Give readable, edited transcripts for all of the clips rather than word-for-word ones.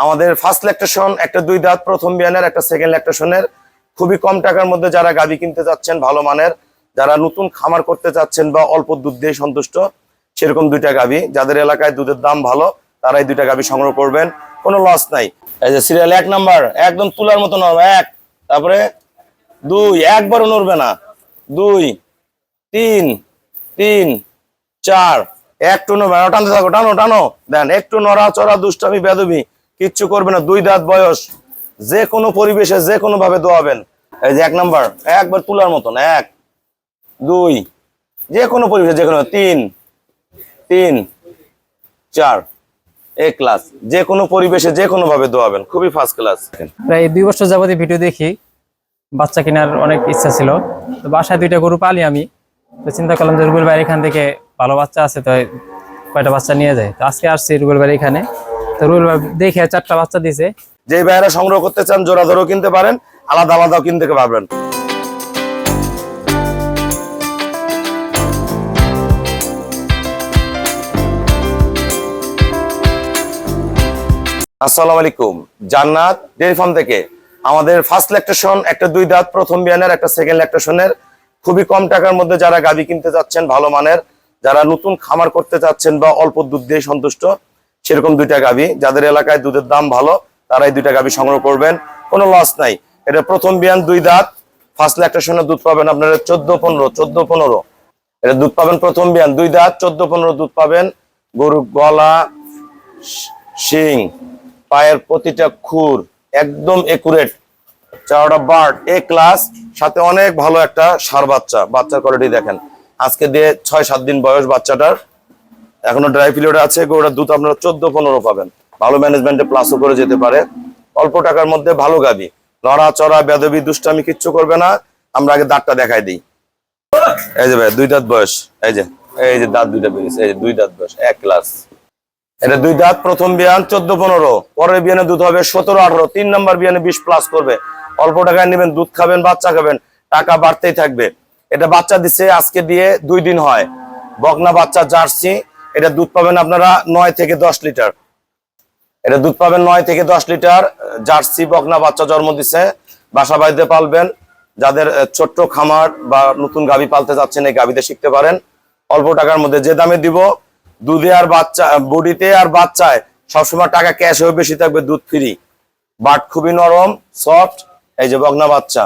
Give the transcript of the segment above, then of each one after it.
আমাদের first lactation একটা 2 দাঁত, প্রথম বিয়ানের একটা সেকেন্ড ল্যাকটেশনের। খুবই কম টাকার মধ্যে যারা গাভী কিনতে যাচ্ছেন ভালো মানের, যারা নতুন খামার করতে চাচ্ছেন বা অল্প দুধ দিয়ে সন্তুষ্ট, সেরকম 2টা গাভী, যাদের এলাকায় দুধের দাম ভালো তারা এই 2টা গাভী সংগ্রহ করবেন, কোনো লস নাই। এই যে সিরিয়াল 1 নাম্বার, একদম তুলার মতো নরম, 1, তারপরে 2, একবারও নড়বে না, 2, 3, 3, 4, একটু নড়বে না, টানতে থাকো, টানো টানো, দেন একটু নড়া চড়া দুষ্টামি বেদবি কিচ্ছু করবে না। 2 দাঁত বয়স, যে কোনো পরিবেশে যে কোনো ভাবে দোয়াবেন। এই যে 1 নাম্বার, একবার তুলার মতন, 1, 2, যে কোনো পরিবেশে, যে কোনো 3, 3, 4, এ ক্লাস, যে কোনো পরিবেশে যে কোনো ভাবে দোয়াবেন, খুবই ফার্স্ট ক্লাস। প্রায় 2 বছর যাবতীয় ভিডিও দেখি, বাচ্চা কেনার অনেক ইচ্ছা ছিল, তো বাসায় 2টা গরু পালি আমি, তো চিন্তা করলাম যে রুবেল ভাই এখান থেকে ভালো বাচ্চা আছে, তো কয়টা বাচ্চা নিয়ে যায়। তো আজকে আসছি রুবেল ভাই এখানে, তো রুবেল ভাই দেখে 4টা বাচ্চা দিয়েছে। যে ভাইয়েরা সংগ্রহ করতে চান জোড়া ধরেও কিনতে পারেন, আলাদা আলাদাও কিনতে পারবেন। আসসালামু আলাইকুম, জান্নাত ডেইরি ফার্ম থেকে আমাদের ফার্স্ট ল্যাকটেশন একটা 2 দাঁত, প্রথম বিয়ানের একটা সেকেন্ড ল্যাকটেশনের। খুবই কম টাকার মধ্যে যারা গাভী কিনতে যাচ্ছেন ভালো মানের, যারা নতুন খামার করতে চাচ্ছেন বা অল্প দুধ দিয়ে সন্তুষ্ট, সেরকম 2টা গাভী, যাদের এলাকায় দুধের দাম ভালো তারা এই 2টা গাভী সংগ্রহ করবেন, কোনো লস নাই। এটা প্রথম বিয়ান 2 দাঁত, ফার্স্ট ল্যাকটেশনের দুধ পাবেন আপনারা 14-15। এটা দুধ পাবেন প্রথম বিয়ান 2 দাঁত, 14-15 দুধ পাবেন। গরু গলা, শিং, পায়ের প্রতিটা খুর একদম একুরেট, চারটা বার্ড এ ক্লাস, সাথে অনেক ভালো একটা ষাঁড় বাচ্চা। বাচ্চার কোয়ালিটি দেখেন, আজকে দিয়ে 6-7 দিন বয়স বাচ্চাটার, এখনো ড্রাই পিরিয়ড আছে। গরুটার দুধ আপনারা 14-15 পাবেন, ভালো ম্যানেজমেন্টে প্লাসও করে যেতে পারে। অল্প টাকার মধ্যে ভালো গাভী, লড়া চড়া বেদবি দুষ্টামি কিচ্ছু করবে না। আমরা আগে দাঁতটা দেখাই দিই। এই যে ভাই 2 দাঁত বয়স, এই যে দাঁত 2টা বেরিয়েছে, এই যে 2 দাঁত বয়স, 1 ক্লাস। এটা 2 দাঁত, প্রথম বিয়ান 14-15, পরের বিয়ানে দুধ হবে 17-18, 3 নাম্বার বিয়ানে 20 প্লাস করবে। অল্প টাকায় নেবেন, দুধ খাবেন, বাচ্চা খাবেন, টাকা বাড়তেই থাকবে। এটা বাচ্চা দিচ্ছে আজকে দিয়ে 2 দিন হয়, বকনা বাচ্চা জার্সি। এটা দুধ পাবেন আপনারা 9 থেকে 10 লিটার। এটা দুধ পাবেন 9 থেকে 10 লিটার, জার্সি বকনা বাচ্চা জন্ম দিচ্ছে। বাসা বাড়িতে পালবেন, যাদের ছোট্ট খামার বা নতুন গাভী পালতে যাচ্ছেন এই গাভীতে শিখতে পারেন। অল্প টাকার মধ্যে যে দামে দিব, দুধে আর বাচ্চা, বডিতে আর বাচ্চায় সবসময় টাকা ক্যাশ হয়ে বেশি থাকবে, দুধ ফ্রি। বাট খুবই নরম সফট। এই যে বকনা বাচ্চা,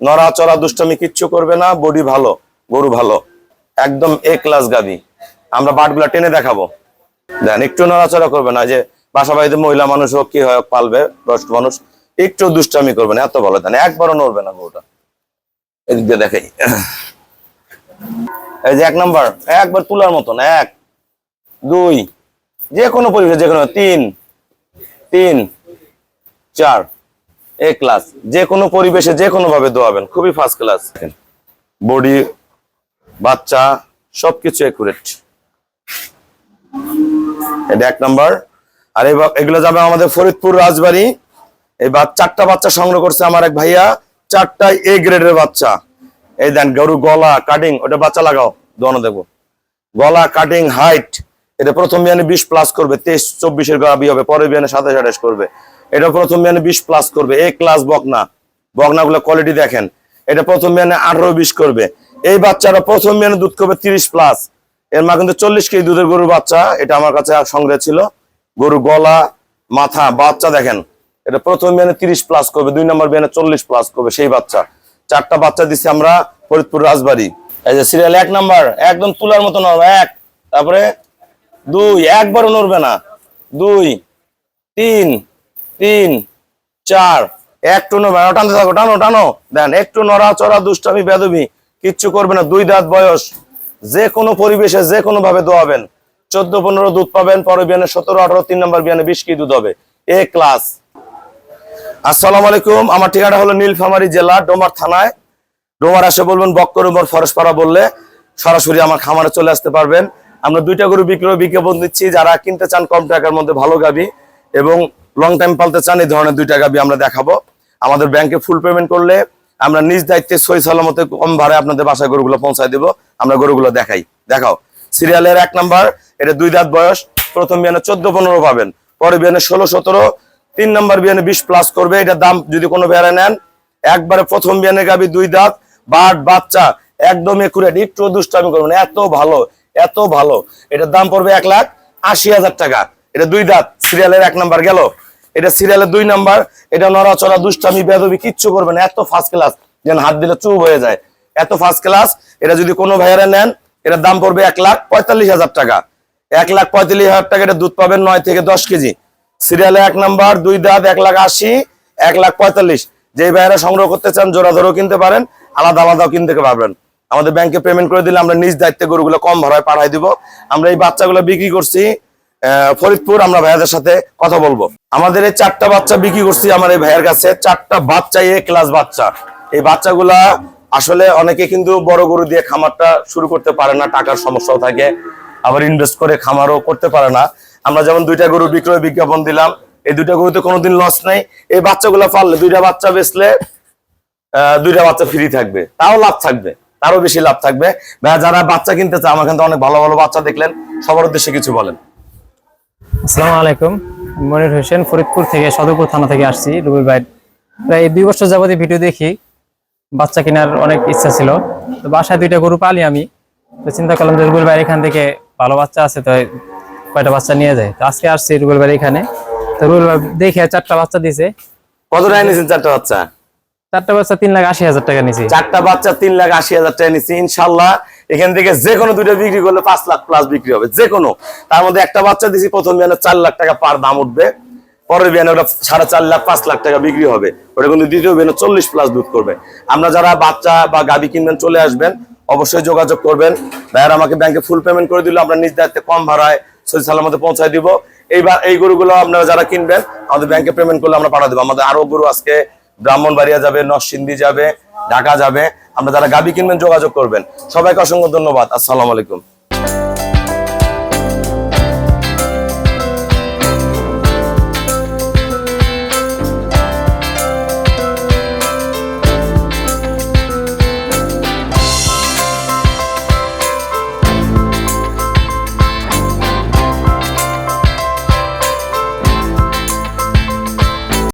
নড়া চড়া দুষ্টামি কিচ্ছু করবে না, বডি ভালো, গরু ভালো, একদম এ ক্লাস গাভী। আমরা বাটগুলা টেনে দেখাবো, দেন একটু নড়াচড়া করবে না। যে বাসা বাড়িতে মহিলা মানুষ হোক কি হয় পালবে, বয়স্ক মানুষ, একটু দুষ্টামি করবে না, এত ভালো। দেন একবারও নড়বে না গরুটা। এদিক দিয়ে দেখাই, এই যে 1 নাম্বার, একবার তুলার মতন, 1, 2, যে কোনো পরিবেশে, যে কোনো 3, 3, 4, এ ক্লাস, যে কোনো পরিবেশে যে কোনো ভাবে দোয়াবেন, খুবই ফার্স্ট ক্লাস। বডি, বাচ্চা সবকিছু একুরেট। এটা 1 নাম্বার। আর এগুলো যাবে আমাদের ফরিদপুর রাজবাড়ী। এই 4টা বাচ্চা সংগ্রহ করছে আমার এক ভাইয়া, 4টাই এ গ্রেডের বাচ্চা। এই দেন গরু গলা কাটিং, ওটা বাচ্চা লাগাও, দোনো দেখবো, গলা কাটিং হাইট। এটা প্রথম বিয়ানে 20 প্লাস করবে, 23-24 গাভী হবে, পরের বিয়ানে 27-28 করবে। এটা প্রথম বিয়ানে 20 প্লাস করবে, এ ক্লাস বকনা, বকনাগুলো কোয়ালিটি দেখেন। এটা প্রথম বিয়ানে 18-20 করবে। এই বাচ্চারা প্রথম বিয়ানে দুধ করবে 30 প্লাস। এর মা কিন্তু 40 কেজি দুধের গরুর বাচ্চা। এটা আমার কাছে সংগ্রহ ছিল। গরু গলা, মাথা, বাচ্চা দেখেন। এটা প্রথম বিয়ানে 30 প্লাস করবে, 2 নম্বর বিয়ানে 40 প্লাস করবে সেই বাচ্চা। 4টা বাচ্চা দিচ্ছি আমরা ফরিদপুর রাজবাড়ী। এই যে সিরিয়াল 1 নাম্বার, একদম তুলার মতো নরম, 1, তারপরে 2, একবারও নড়বে না, 2, 3, 3, 4, একটু নড়বে না, টানতে থাকো, টানো টানো, দেন একটু নড়া চড়া দুষ্টামি বেদবি কিচ্ছু করবে না। 2 দাঁত বয়স, যে কোনো পরিবেশে যে কোনো ভাবে দোয়াবেন। 14-15 দুধ পাবেন, পরের বিয়ানে 17-18, 3 নম্বর বিয়ানে 20 কেজি দুধ হবে, এ ক্লাস। আসসালামু আলাইকুম, আমার ঠিকানা হলো নীলফামারী জেলা, ডোমার থানায়। ডোমার আসে বলবেন বক্কর উমর ফরেশপাড়া বললে সরাসরি আমার খামারে চলে আসতে পারবেন। আমরা 2টা গরু বিজ্ঞাপন দিচ্ছি, যারা কিনতে চান কম টাকার মধ্যে ভালো গাভী এবং লং টাইম পালতে চান, এই ধরনের 2টা গাভী আমরা দেখাবো। আমাদের ব্যাংকে ফুল পেমেন্ট করলে আমরা নিজ দায়িত্বে সহি সালামতে কম ভাড়ে আপনাদের বাসায় গরুগুলো পৌঁছায় দেবো। আমরা গরুগুলো দেখাও। সিরিয়ালের 1 নাম্বার, এটা 2 দাঁত বয়স, প্রথম বিয়ানে 14-15 পাবেন, পরে বিয়ানে 16-17, 3 নম্বর বিয়ানে 20+ করবে। এটার দাম যদি কোনো বেড়ে নেন, একবারে প্রথম বিয়ানের গাবি 2 দাঁত, বাট বাচ্চা একদম একুরেট, একটু দুষ্টামি করবেন, এত ভালো এত ভালো। এটার দাম পড়বে 1,80,000 টাকা। এটা 2 দাঁত, সিরিয়ালের 1 নাম্বার গেল। এটা সিরিয়ালের 2 নাম্বার। এটা নড়াচড়া দুষ্টামি বেদবি কিচ্ছু করবে না, এত ফার্স্ট ক্লাস, যেন হাত দিলে চুপ হয়ে যায়, এত ফার্স্ট ক্লাস। এটা যদি কোনো ভাইয়ারা নেন, এটার দাম পড়বে 1,45,000 টাকা। 1,45,000 টাকা। এটা দুধ পাবেন 9 থেকে 10 কেজি। সিরিয়ালে 1 নাম্বার, 2 দাঁত, 1,80,000, 1,45,000। যে ভাইয়ারা সংগ্রহ করতে চান জোড়া ধরেও কিনতে পারেন, আলাদা আলাদাও কিনতে পারবেন। আমাদের ব্যাংকে পেমেন্ট করে দিলে আমরা নিজ দায়িত্বে গরুগুলো কম ভাড়ায় পাঠাই দিব। আমরা এই বাচ্চাগুলো বিক্রি করছি ফরিদপুর। আমরা ভাইয়াদের সাথে কথা বলবো। আমাদের এই 4টা বাচ্চা বিক্রি করছি আমার এই ভাইয়ের কাছে। 4টা বাচ্চা এ ক্লাস বাচ্চা। এই বাচ্চাগুলা আসলে অনেকে কিন্তু বড় গরু দিয়ে খামারটা শুরু করতে পারে না, টাকার সমস্যাও থাকে, আবার ইনভেস্ট করে খামারও করতে পারে না। আমরা যেমন 2টা গরু বিক্রয় বিজ্ঞাপন দিলাম, এই 2টা গরুতে কোনোদিন লস নাই। এই বাচ্চাগুলা পারলে 2টা বাচ্চা বেচলে 2টা বাচ্চা ফ্রি থাকবে, তাও লাভ থাকবে, তারও বেশি লাভ থাকবে। ভাইয়া যারা বাচ্চা কিনতে চায়, আমার এখানে অনেক ভালো ভালো বাচ্চা দেখলেন, সবার উদ্দেশ্যে কিছু বলেন। আসসালামু আলাইকুম, মনির হোসেন, ফরিদপুর থেকে, সদরপুর থানা থেকে আসছি। রুবেল ভাই প্রায় 2 বছর যাবতীয় ভিডিও দেখি, বাচ্চা কেনার অনেক ইচ্ছা ছিল। তো বাসায় 2টা গরু পালি আমি, তো চিন্তা করলাম যে রুবেল ভাইয়ের এখান থেকে ভালো বাচ্চা আছে, তো কয়টা বাচ্চা নিয়ে যায়। তো আজকে আসছি রুবেল ভাইয়ের এখানে। তো রুবেল ভাই দেখে 4টা বাচ্চা দিছে। কত টাকা নিয়েছেন 4টা বাচ্চা? 4টা বাচ্চা 3,80,000 টাকা নিয়েছি। 4টা বাচ্চা 3,80,000 টাকা নিচ্ছি। ইনশাল্লাহ এখান থেকে যে কোনো 2টা বিক্রি করলে 5 লাখ প্লাস বিক্রি হবে, যে কোনো। তার মধ্যে একটা বাচ্চা দিছি, প্রথম বিয়ানে 4 লাখ টাকা পার দাম উঠবে, পরের বিয়ানে ওটা 4.5 লাখ 5 লাখ টাকা বিক্রি হবে। ওটা কিন্তু দ্বিতীয় বিয়ানে 40+ দুধ করবে। আমরা যারা বাচ্চা বা গাভী কিনবেন চলে আসবেন, অবশ্যই যোগাযোগ করবেন। ভাইয়ার আমাকে ব্যাংকে ফুল পেমেন্ট করে দিলে আমরা নিজ দায়িত্বে কম ভাড়ায় সহি সালামতে পৌঁছায় দিব। এইবার এই গরুগুলো আপনারা যারা কিনবেন আমাদের ব্যাংকে পেমেন্ট করলে আমরা পাঠা দেবো। আমাদের আরো গরু আজকে ব্রাহ্মণবাড়িয়া যাবে, নরসিংদী যাবে, ঢাকা যাবে। আমরা যারা গাভী কিনবেন যোগাযোগ করবেন। সবাইকে অসংখ্য ধন্যবাদ। আসসালামু আলাইকুম।